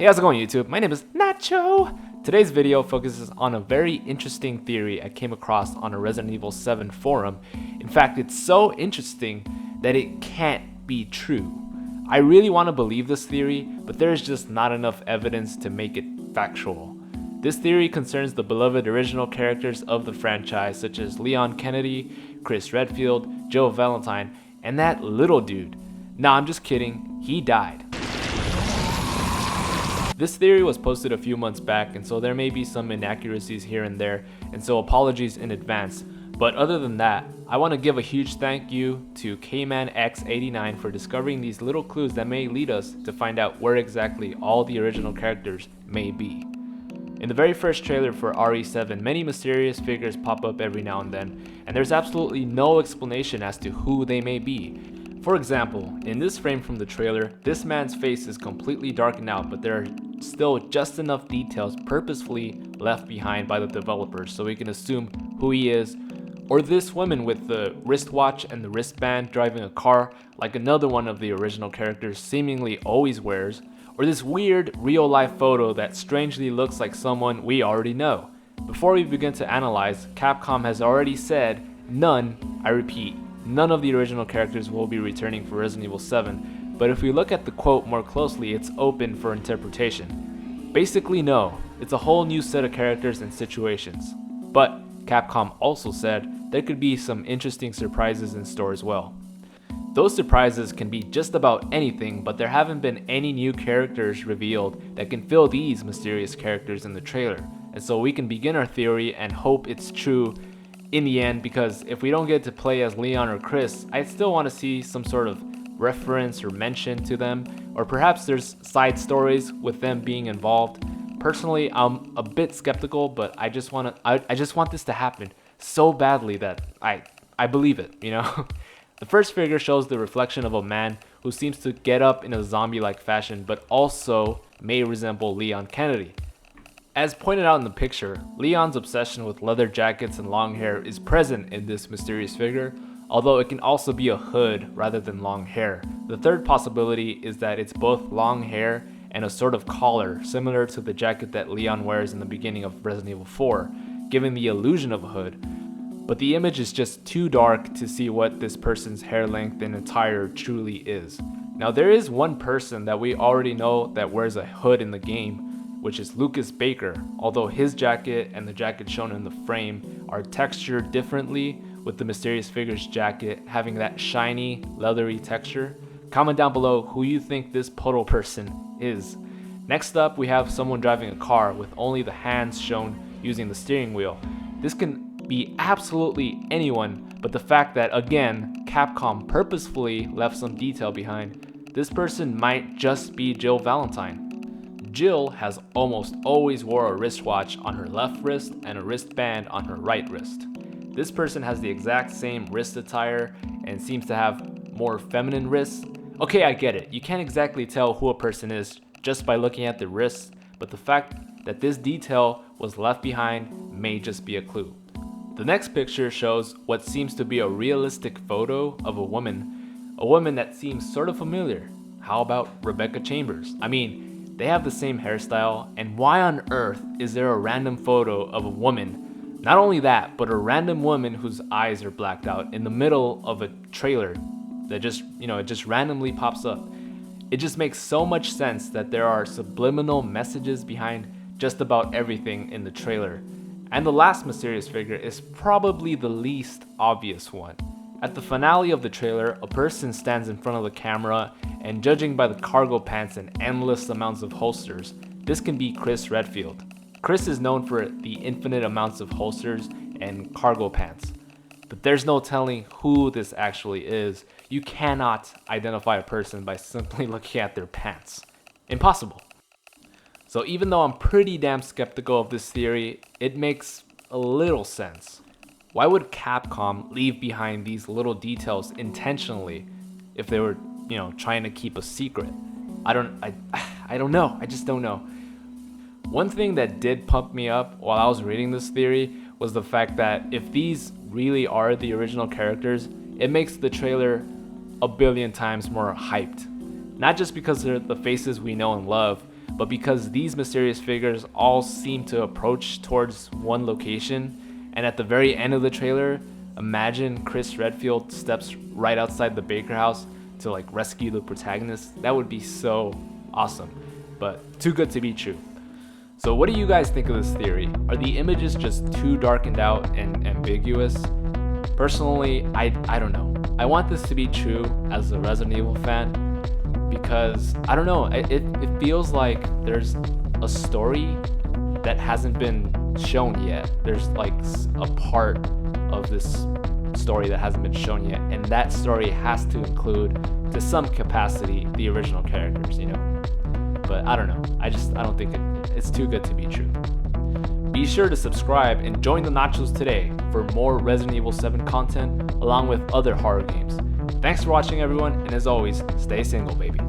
Hey, how's it going, YouTube? My name is Nacho. Today's video focuses on a very interesting theory I came across on a Resident Evil 7 forum. In fact, it's so interesting that it can't be true. I really want to believe this theory, but there's just not enough evidence to make it factual. This theory concerns the beloved original characters of the franchise, such as Leon Kennedy, Chris Redfield, Jill Valentine, and that little dude. Nah, I'm just kidding. He died. This theory was posted a few months back, and so there may be some inaccuracies here and there, and so apologies in advance. But other than that, I want to give a huge thank you to KManX89 for discovering these little clues that may lead us to find out where exactly all the original characters may be. In the very first trailer for RE7, many mysterious figures pop up every now and then, and there's absolutely no explanation as to who they may be. For example, in this frame from the trailer, this man's face is completely darkened out, but there are still just enough details purposefully left behind by the developers so we can assume who he is. Or this woman with the wristwatch and the wristband driving a car like another one of the original characters seemingly always wears. Or this weird real-life photo that strangely looks like someone we already know. Before we begin to analyze, Capcom has already said none, I repeat, none of the original characters will be returning for Resident Evil 7, but if we look at the quote more closely, it's open for interpretation. Basically no, it's a whole new set of characters and situations. But Capcom also said there could be some interesting surprises in store as well. Those surprises can be just about anything, but there haven't been any new characters revealed that can fill these mysterious characters in the trailer. And so we can begin our theory and hope it's true in the end, because if we don't get to play as Leon or Chris, I still want to see some sort of reference or mention to them, or perhaps there's side stories with them being involved. Personally, I'm a bit skeptical, but I just want this to happen so badly that I believe it, you know? The first figure shows the reflection of a man who seems to get up in a zombie-like fashion, but also may resemble Leon Kennedy. As pointed out in the picture, Leon's obsession with leather jackets and long hair is present in this mysterious figure, although it can also be a hood rather than long hair. The third possibility is that it's both long hair and a sort of collar, similar to the jacket that Leon wears in the beginning of Resident Evil 4, giving the illusion of a hood. But the image is just too dark to see what this person's hair length and attire truly is. Now there is one person that we already know that wears a hood in the game, which is Lucas Baker, although his jacket and the jacket shown in the frame are textured differently, with the mysterious figure's jacket having that shiny, leathery texture. Comment down below who you think this puddle person is. Next up, we have someone driving a car with only the hands shown using the steering wheel. This can be absolutely anyone, but the fact that, again, Capcom purposefully left some detail behind, this person might just be Jill Valentine. Jill has almost always wore a wristwatch on her left wrist and a wristband on her right wrist. This person has the exact same wrist attire and seems to have more feminine wrists. Okay, I get it. You can't exactly tell who a person is just by looking at the wrists, but the fact that this detail was left behind may just be a clue. The next picture shows what seems to be a realistic photo of a woman that seems sort of familiar. How about Rebecca Chambers? I mean, they have the same hairstyle, and why on earth is there a random photo of a woman? Not only that, but a random woman whose eyes are blacked out in the middle of a trailer that just randomly pops up. It just makes so much sense that there are subliminal messages behind just about everything in the trailer. And the last mysterious figure is probably the least obvious one. At the finale of the trailer, a person stands in front of the camera, and judging by the cargo pants and endless amounts of holsters, this can be Chris Redfield. Chris is known for the infinite amounts of holsters and cargo pants, but there's no telling who this actually is. You cannot identify a person by simply looking at their pants. Impossible. So even though I'm pretty damn skeptical of this theory, it makes a little sense. Why would Capcom leave behind these little details intentionally if they were, trying to keep a secret? I don't know. I just don't know. One thing that did pump me up while I was reading this theory was the fact that if these really are the original characters, it makes the trailer a billion times more hyped. Not just because they're the faces we know and love, but because these mysterious figures all seem to approach towards one location, and at the very end of the trailer, imagine Chris Redfield steps right outside the Baker house to like rescue the protagonist. That would be so awesome, but too good to be true. So what do you guys think of this theory? Are the images just too darkened out and ambiguous? Personally, I don't know. I want this to be true as a Resident Evil fan because, I don't know, it feels like there's a story that hasn't been shown yet. There's like a part of this story that hasn't been shown yet, and that story has to include, to some capacity, the original characters, you know? But I don't know. I don't think it's too good to be true. Be sure to subscribe and join the Nachos today for more Resident Evil 7 content along with other horror games. Thanks for watching, everyone, and as always, stay single, baby.